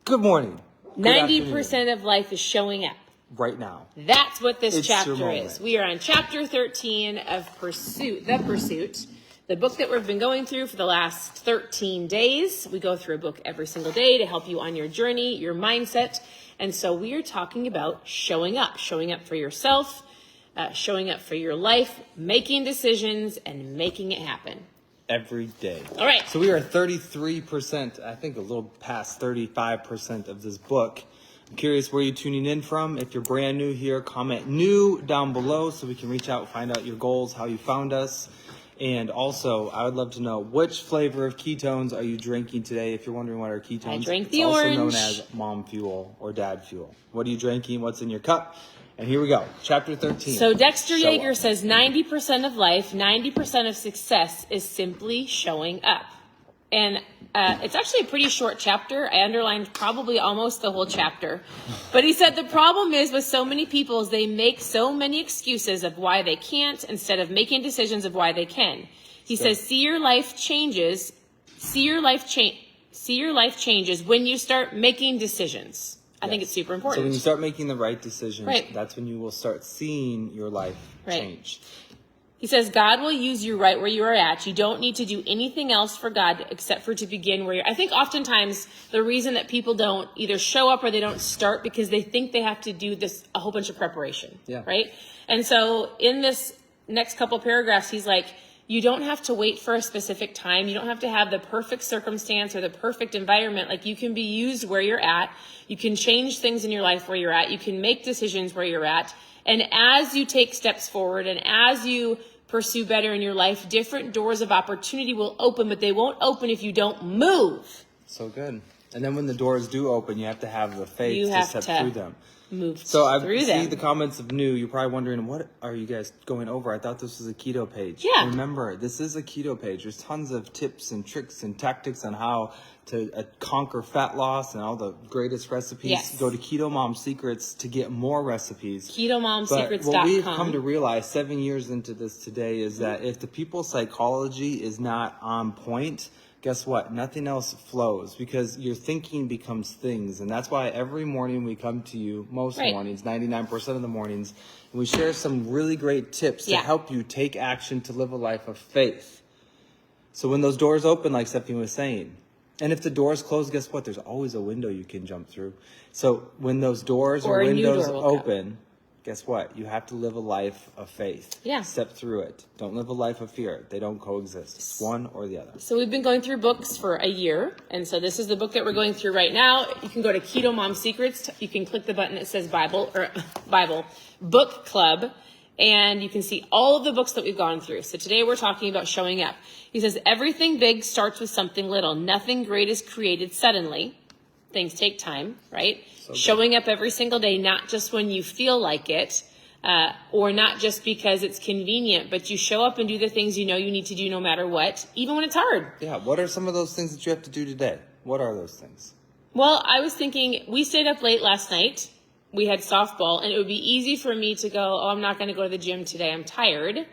Good morning. 90% of life is showing up. Right now. That's what this It's your chapter moment. is. We are on chapter 13 of Pursuit, the book that we've been going through for the last 13 days. We go through a book every single day to help you on your journey, your mindset. And so we are talking about showing up for yourself, showing up for your life, making decisions, and making it happen. Every day. All right. So we are 33%, I think a little past 35% of this book. I'm curious where you're tuning in from. If you're brand new here, comment new down below so we can reach out, find out your goals, how you found us. And also, I would love to know which flavor of ketones are you drinking today. If you're wondering what are ketones, I drank the it's also orange. known as mom fuel or dad fuel. What are you drinking? What's in your cup? And here we go. Chapter 13. So Dexter Yager says 90% of life, 90% of success is simply showing up. And it's actually a pretty short chapter. I underlined probably almost the whole chapter. But he said the problem is with so many people is they make so many excuses of why they can't instead of making decisions of why they can. He says, see your life changes when you start making decisions. I think it's super important. So when you start making the right decisions, Right. that's when you will start seeing your life change. He says, God will use you right where you are at. You don't need to do anything else for God except for to begin where you're. I think oftentimes the reason that people don't either show up or they don't start because they think they have to do a whole bunch of preparation. Yeah. Right. And so in this next couple paragraphs, he's like, you don't have to wait for a specific time. You don't have to have the perfect circumstance or the perfect environment. Like you can be used where you're at. You can change things in your life where you're at. You can make decisions where you're at. And as you take steps forward and as you pursue better in your life, different doors of opportunity will open, but they won't open if you don't move. So good. And then when the doors do open, you have to have the faith to step through them. Move so I through see them. the comments of new. You're probably wondering, what are you guys going over? I thought this was a keto page. Yeah. Remember, this is a keto page. There's tons of tips and tricks and tactics on how to conquer fat loss and all the greatest recipes. Yes. Go to KetoMom Secrets to get more recipes. KetoMomSecrets.com. What we've come to realize 7 years into this today is that if the people's psychology is not on point, guess what? Nothing else flows because your thinking becomes things. And that's why every morning we come to you, most mornings, 99% of the mornings, and we share some really great tips to help you take action to live a life of faith. So when those doors open, like Stephanie was saying, and if the doors close, guess what? There's always a window you can jump through. So when those doors or windows open, guess what? You have to live a life of faith. Yeah. Step through it. Don't live a life of fear. They don't coexist. It's one or the other. So we've been going through books for a year. And so this is the book that we're going through right now. You can go to KetoMom Secrets. You can click the button that says Bible Book Club. And you can see all of the books that we've gone through. So today we're talking about showing up. He says, everything big starts with something little. Nothing great is created suddenly. Things take time, right? So showing up every single day, not just when you feel like it, or not just because it's convenient, but you show up and do the things you know you need to do no matter what, even when it's hard. Yeah. What are some of those things that you have to do today? What are those things? Well, I was thinking, we stayed up late last night. We had softball, and it would be easy for me to go, oh, I'm not going to go to the gym today. I'm tired.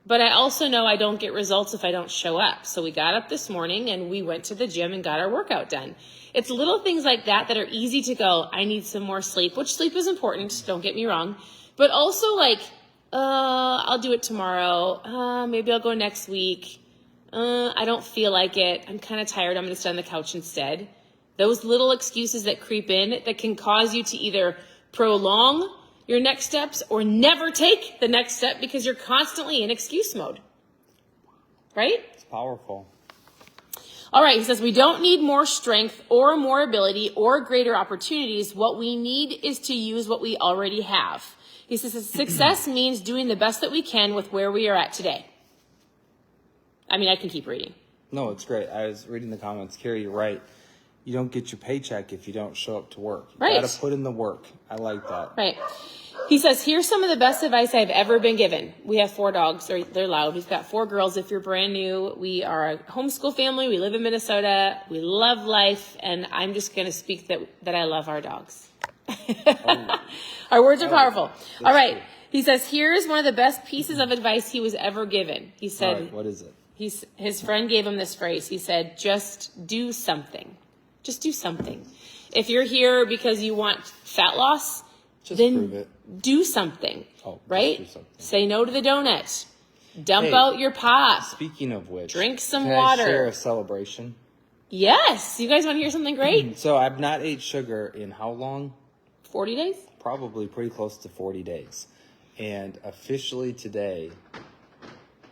But I also know I don't get results if I don't show up. So we got up this morning and we went to the gym and got our workout done. It's little things like that that are easy to go, I need some more sleep, which sleep is important. Don't get me wrong. But also like, I'll do it tomorrow. Maybe I'll go next week. I don't feel like it. I'm kind of tired. I'm going to sit on the couch instead. Those little excuses that creep in that can cause you to either prolong your next steps or never take the next step because you're constantly in excuse mode. Right? It's powerful. All right. He says, we don't need more strength or more ability or greater opportunities. What we need is to use what we already have. He says, success means doing the best that we can with where we are at today. I mean, I can keep reading. No, it's great. I was reading the comments. Carrie, you're right. You don't get your paycheck if you don't show up to work. You got to put in the work. I like that. Right. He says, here's some of the best advice I've ever been given. We have 4 dogs. They're loud. We've got 4 girls. If you're brand new, we are a homeschool family. We live in Minnesota. We love life. And I'm just going to speak that I love our dogs. Our words are powerful. All right. He says, here's one of the best pieces of advice he was ever given. He said, what is it? His friend gave him this phrase. He said, just do something. Just do something. If you're here because you want fat loss, Just then prove it. do something, Oh, right? just do something. Say no to the donut. Dump Hey, out your pop. Speaking of which, Drink some can water. I share a celebration? Yes. You guys want to hear something great? So I've not ate sugar in how long? 40 days? Probably pretty close to 40 days. And officially today,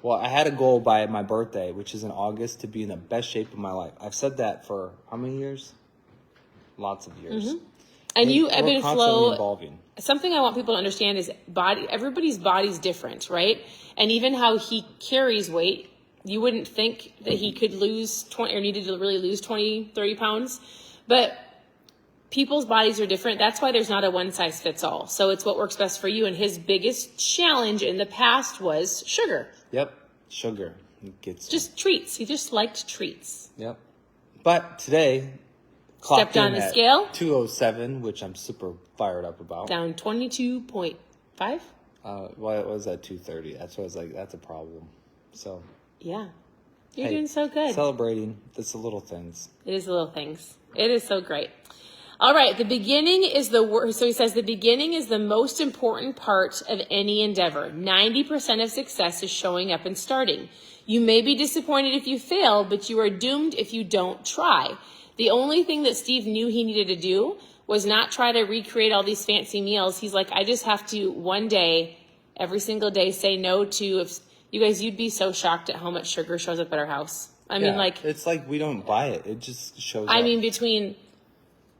well, I had a goal by my birthday, which is in August, to be in the best shape of my life. I've said that for how many years? Lots of years. Mm-hmm. And you ebb we're and constantly flow. evolving. Something I want people to understand is everybody's body's different, right? And even how he carries weight, you wouldn't think that he could lose 20 or needed to really lose 20, 30 pounds. But people's bodies are different. That's why there's not a one size fits all. So it's what works best for you. And his biggest challenge in the past was sugar. Yep, sugar. It gets Just treats. He just liked treats. Yep. But today, Stepped on the scale. 207, which I'm super fired up about. Down 22.5. Well, it was at 230. That's why I was like, that's a problem. So, Yeah. You're hey, doing so good. Celebrating. It's the little things. It is the little things. It is so great. All right. The beginning is so he says the beginning is the most important part of any endeavor. 90% of success is showing up and starting. You may be disappointed if you fail, but you are doomed if you don't try. The only thing that Steve knew he needed to do was not try to recreate all these fancy meals. He's like, I just have to one day, every single day, say no to, if you guys, you'd be so shocked at how much sugar shows up at our house. I mean, like, it's like we don't buy it. It just shows up. I mean, between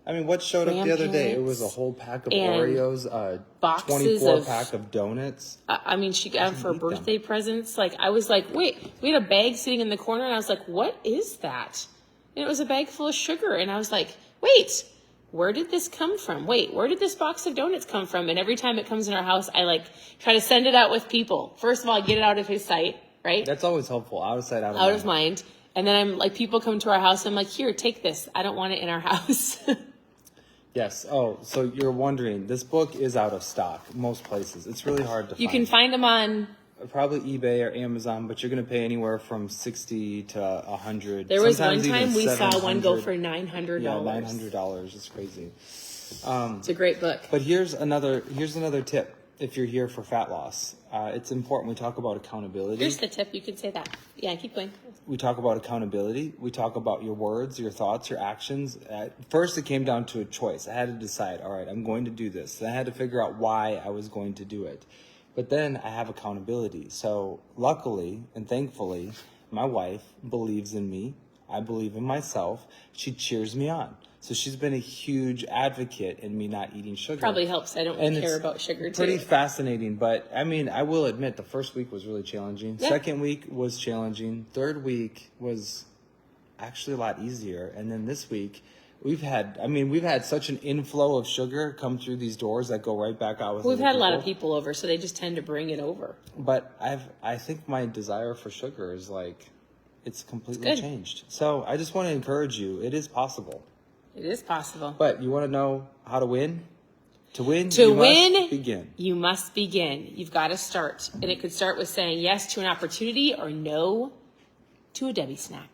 what showed up the other day? It was a whole pack of Oreos, boxes 24 pack of donuts. I mean, she got them for birthday presents. Like, I was like, wait, we had a bag sitting in the corner, and I was like, what is that? And it was a bag full of sugar. And I was like, wait, where did this come from? Wait, where did this box of donuts come from? And every time it comes in our house, I like try to send it out with people. First of all, get it out of his sight, right? That's always helpful. Out of sight, out of Out mind. of mind. And then I'm like, people come to our house. I'm like, here, take this. I don't want it in our house. Yes. Oh, so you're wondering, this book is out of stock most places. It's really hard to find. You can find them on... Probably eBay or Amazon, but you're going to pay anywhere from $60 to $100. There was Sometimes one time even we saw one go $700. for $900. Yeah, $900. It's crazy. It's a great book. But here's another tip. If you're here for fat loss, it's important. We talk about accountability. Here's the tip. You could say that. Yeah, keep going. We talk about accountability. We talk about your words, your thoughts, your actions. At first, it came down to a choice. I had to decide, all right, I'm going to do this. Then I had to figure out why I was going to do it. But then I have accountability. So luckily and thankfully, my wife believes in me. I believe in myself. She cheers me on. So she's been a huge advocate in me not eating sugar. Probably helps. I don't care about sugar too. Pretty fascinating. But I mean, I will admit the first week was really challenging. Yeah. Second week was challenging. Third week was actually a lot easier. And then this week, we've had such an inflow of sugar come through these doors that go right back out with We've other had a lot of people over, so they just tend to bring it over. But I think my desire for sugar is like, it's completely It's good. changed. So I just want to encourage you. It is possible. It is possible. But you want to know how to win? To win, must begin. You must begin. You've got to start. And it could start with saying yes to an opportunity or no to a Debbie snack.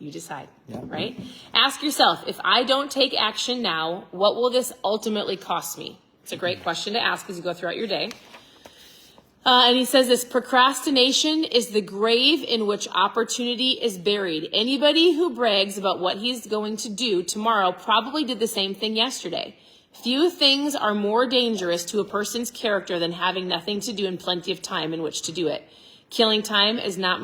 You decide, right? Ask yourself, if I don't take action now, what will this ultimately cost me? It's a great question to ask as you go throughout your day. And he says this, procrastination is the grave in which opportunity is buried. Anybody who brags about what he's going to do tomorrow probably did the same thing yesterday. Few things are more dangerous to a person's character than having nothing to do and plenty of time in which to do it. Killing time is not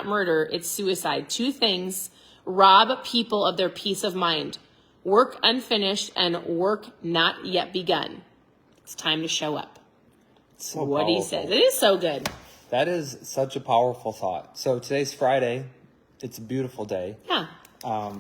murder, it's suicide. Two things rob people of their peace of mind. Work unfinished and work not yet begun. It's time to show up. So what powerful. he says. It is so good. That is such a powerful thought. So today's Friday. It's a beautiful day. Yeah. I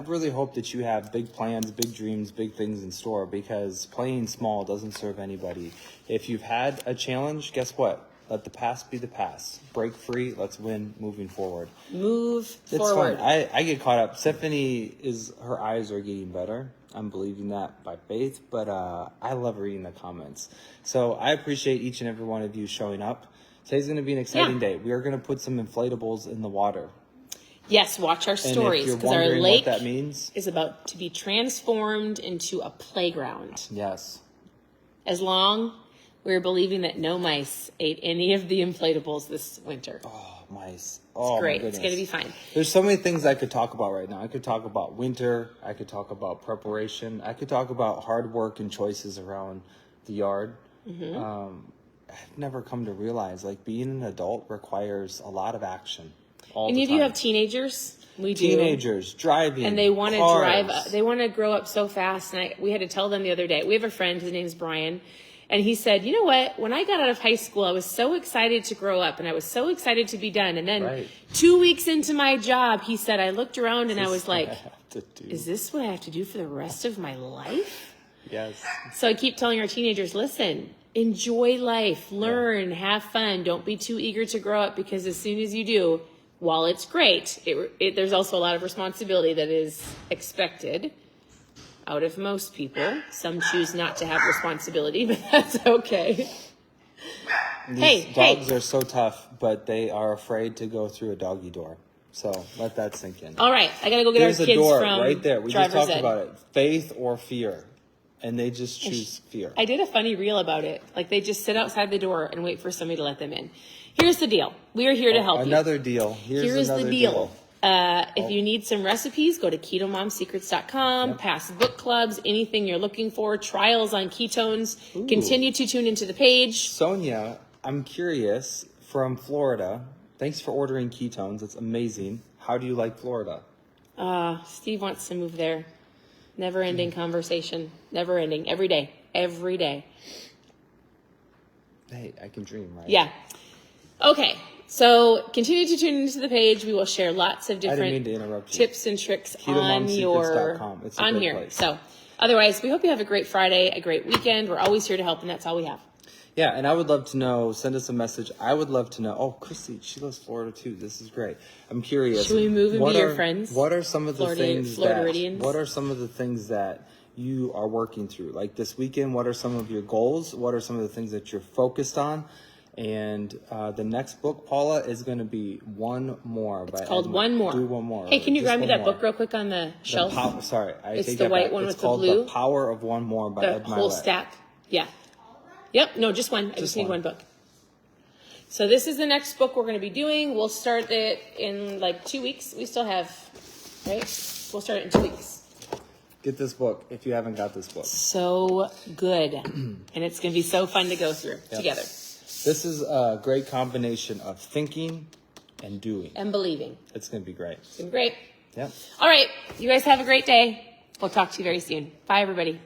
really hope that you have big plans, big dreams, big things in store, because playing small doesn't serve anybody. If you've had a challenge, guess what? Let the past be the past. Break free. Let's win moving forward. Move It's forward. fun. I get caught up. Stephanie her eyes are getting better. I'm believing that by faith, but I love reading the comments. So I appreciate each and every one of you showing up. Today's going to be an exciting day. We are going to put some inflatables in the water. Yes, watch our And stories if you're because our wondering lake what that means, is about to be transformed into a playground. yes. As long we're believing that no mice ate any of the inflatables this winter. Oh, mice. It's Oh, great. my It's goodness. going to be fine. There's so many things I could talk about right now. I could talk about winter. I could talk about preparation. I could talk about hard work and choices around the yard. I've never come to realize, like, being an adult requires a lot of action all Any the of time. you have teenagers? We do. Teenagers driving, And they want to cars. drive. They want to grow up so fast. And we had to tell them the other day. We have a friend. His name's Brian. And he said, you know what? When I got out of high school, I was so excited to grow up and I was so excited to be done. And then Right. 2 weeks into my job, he said, I looked around and I was like, I have to do. is this what I have to do for the rest of my life? Yes. So I keep telling our teenagers, listen, enjoy life, learn, have fun. Don't be too eager to grow up because as soon as you do, while it's great, there's also a lot of responsibility that is expected out of most people. Some choose not to have responsibility, but that's okay. These dogs are so tough, but they are afraid to go through a doggy door. So let that sink in. All right, I got to go get There's our a kids door from right there. We just driver's talked ed. about it. Faith or fear. And they just choose fear. I did a funny reel about it. Like they just sit outside the door and wait for somebody to let them in. Here's the deal. We are here to help you. Another deal. Here's the another deal. If you need some recipes, go to ketomomsecrets.com, past book clubs, anything you're looking for, trials on ketones. Ooh. Continue to tune into the page. Sonia, I'm curious, from Florida. Thanks for ordering ketones. It's amazing. How do you like Florida? Steve wants to move there. Never ending conversation. Never ending. Every day. Every day. Hey, I can dream, right? Yeah. Okay. So continue to tune into the page. We will share lots of I didn't mean different to interrupt you. tips and tricks on KetoMomSecrets.com. It's a on great here. place. So otherwise, we hope you have a great Friday, a great weekend. We're always here to help, and that's all we have. Yeah, and I would love to know, send us a message. I would love to know. Oh, Christy, she loves Florida too. This is great. I'm curious. Should we move and what be your are- friends? What are some of the things Floridians? what are some of the things that you are working through? Like this weekend, what are some of your goals? What are some of the things that you're focused on? And the next book, Paula, is going to be One More. It's called One More. Do One More. Hey, can you Just grab me one that more. book real quick on the shelf? Sorry, I It's take the that white back. one It's with the called blue? The Power of One More by The Ed whole Milet. stack. Yeah. Yep. No, just one. I just need one. one book. So this is the next book we're going to be doing. We'll start it in like 2 weeks. We still have, right? We'll start it in 2 weeks. Get this book if you haven't got this book. So good. And it's going to be so fun to go through together. This is a great combination of thinking and doing. And believing. It's going to be great. It's been great. Yep. All right. You guys have a great day. We'll talk to you very soon. Bye, everybody.